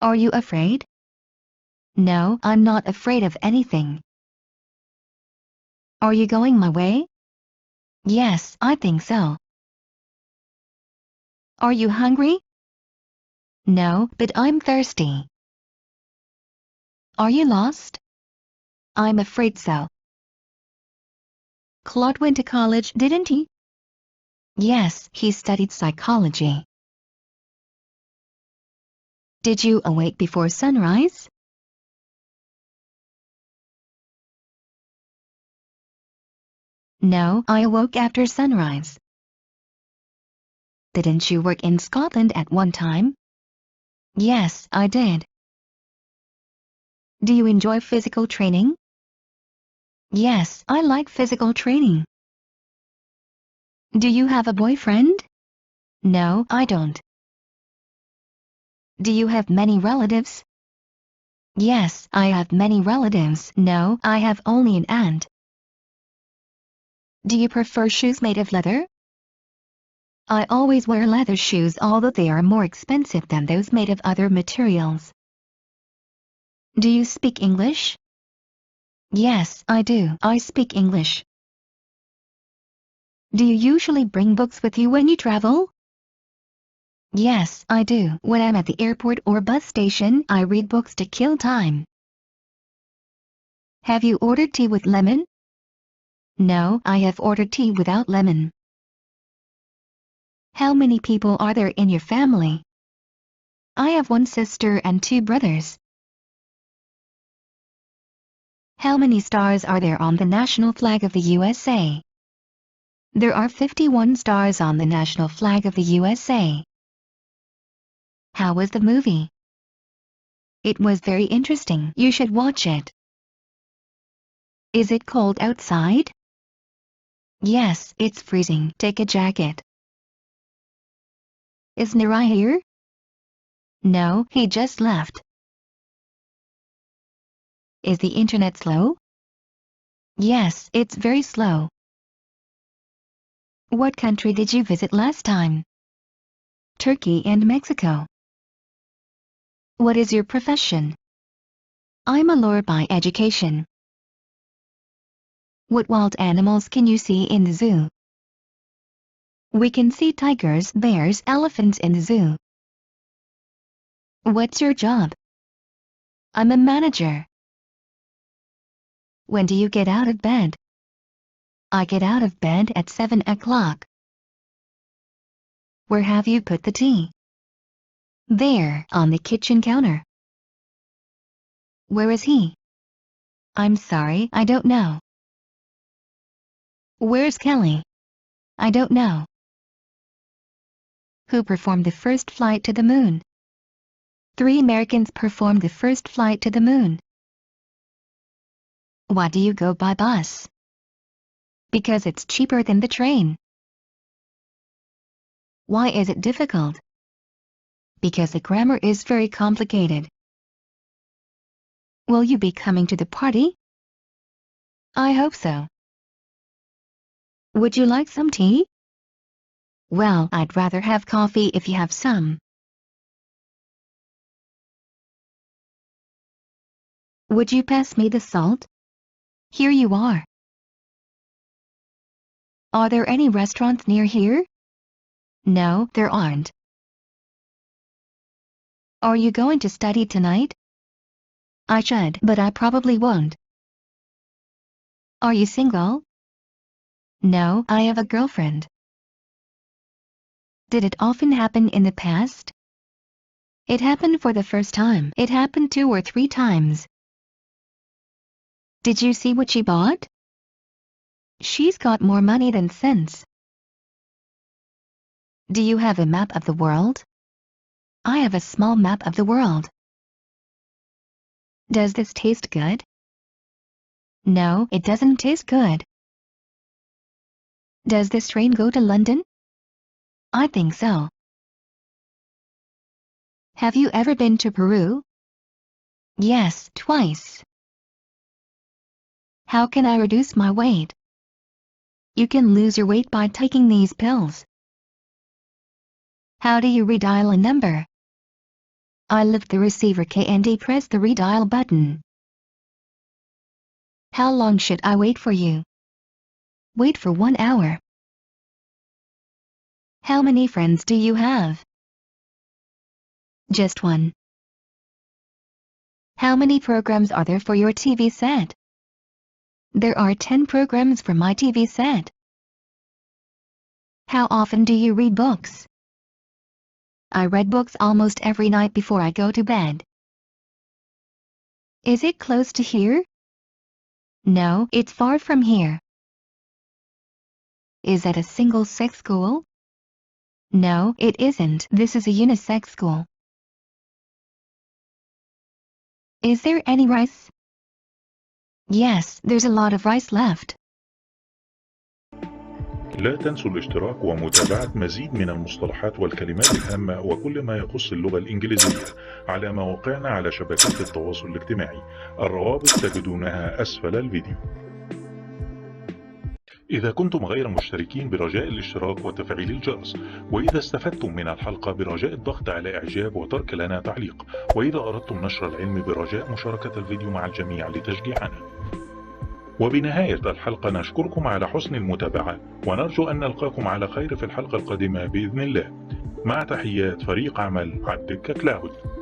Are you afraid? No, I'm not afraid of anything. Are you going my way? Yes, I think so. Are you hungry? No, but I'm thirsty. Are you lost? I'm afraid so. Claude went to college, didn't he? Yes, he studied psychology. Did you awake before sunrise? No, I awoke after sunrise. Didn't you work in Scotland at one time? Yes, I did. Do you enjoy physical training? Yes, I like physical training. Do you have a boyfriend? No, I don't. Do you have many relatives? Yes, I have many relatives. No, I have only an aunt. Do you prefer shoes made of leather? I always wear leather shoes, although they are more expensive than those made of other materials. Do you speak English? Yes, I do. I speak English. Do you usually bring books with you when you travel? Yes, I do. When I'm at the airport or bus station, I read books to kill time. Have you ordered tea with lemon? No, I have ordered tea without lemon. How many people are there in your family? I have one sister and two brothers. How many stars are there on the national flag of the USA? There are 51 stars on the national flag of the USA. How was the movie? It was very interesting. You should watch it. Is it cold outside? Yes, it's freezing. Take a jacket. Is Nira here? No, he just left. Is the internet slow? Yes, it's very slow. What country did you visit last time? Turkey and Mexico. What is your profession? I'm a lawyer by education. What wild animals can you see in the zoo? We can see tigers, bears, elephants in the zoo. What's your job? I'm a manager. When do you get out of bed? I get out of bed at 7 o'clock. Where have you put the tea? There, on the kitchen counter. Where is he? I'm sorry, I don't know. Where's Kelly? I don't know. Who performed the first flight to the moon? 3 Americans performed the first flight to the moon. Why do you go by bus? Because it's cheaper than the train. Why is it difficult? Because the grammar is very complicated. Will you be coming to the party? I hope so. Would you like some tea? Well, I'd rather have coffee if you have some. Would you pass me the salt? Here you are. Are there any restaurants near here? No, there aren't. Are you going to study tonight? I should, but I probably won't. Are you single? No, I have a girlfriend. Did it often happen in the past? It happened for the first time. It happened 2 or 3 times. Did you see what she bought? She's got more money than sense. Do you have a map of the world? I have a small map of the world. Does this taste good? No, it doesn't taste good. Does this train go to London? I think so. Have you ever been to Peru? Yes, twice. How can I reduce my weight? You can lose your weight by taking these pills. How do you redial a number? I lift the receiver key and press the redial button. How long should I wait for you? Wait for 1 hour. How many friends do you have? Just one. How many programs are there for your TV set? There are 10 programs for my TV set. How often do you read books? I read books almost every night before I go to bed. Is it close to here? No, it's far from here. Is it a single-sex school? No, it isn't. This is a unisex school. Is there any rice? Yes, there's a lot of rice left. لا تنسوا الاشتراك ومتابعة مزيد من المصطلحات والكلمات الهامة وكل ما يخص اللغة الإنجليزية على مواقعنا على شبكات التواصل الاجتماعي. الروابط تجدونها أسفل الفيديو. إذا كنتم غير مشتركين برجاء الاشتراك وتفعيل الجرس، وإذا استفدتم من الحلقة برجاء الضغط على إعجاب وترك لنا تعليق، وإذا أردتم نشر العلم برجاء مشاركة الفيديو مع الجميع لتشجيعنا. وبنهاية الحلقة نشكركم على حسن المتابعة ونرجو أن نلقاكم على خير في الحلقة القادمة بإذن الله. مع تحيات فريق عمل الدكة كلاود.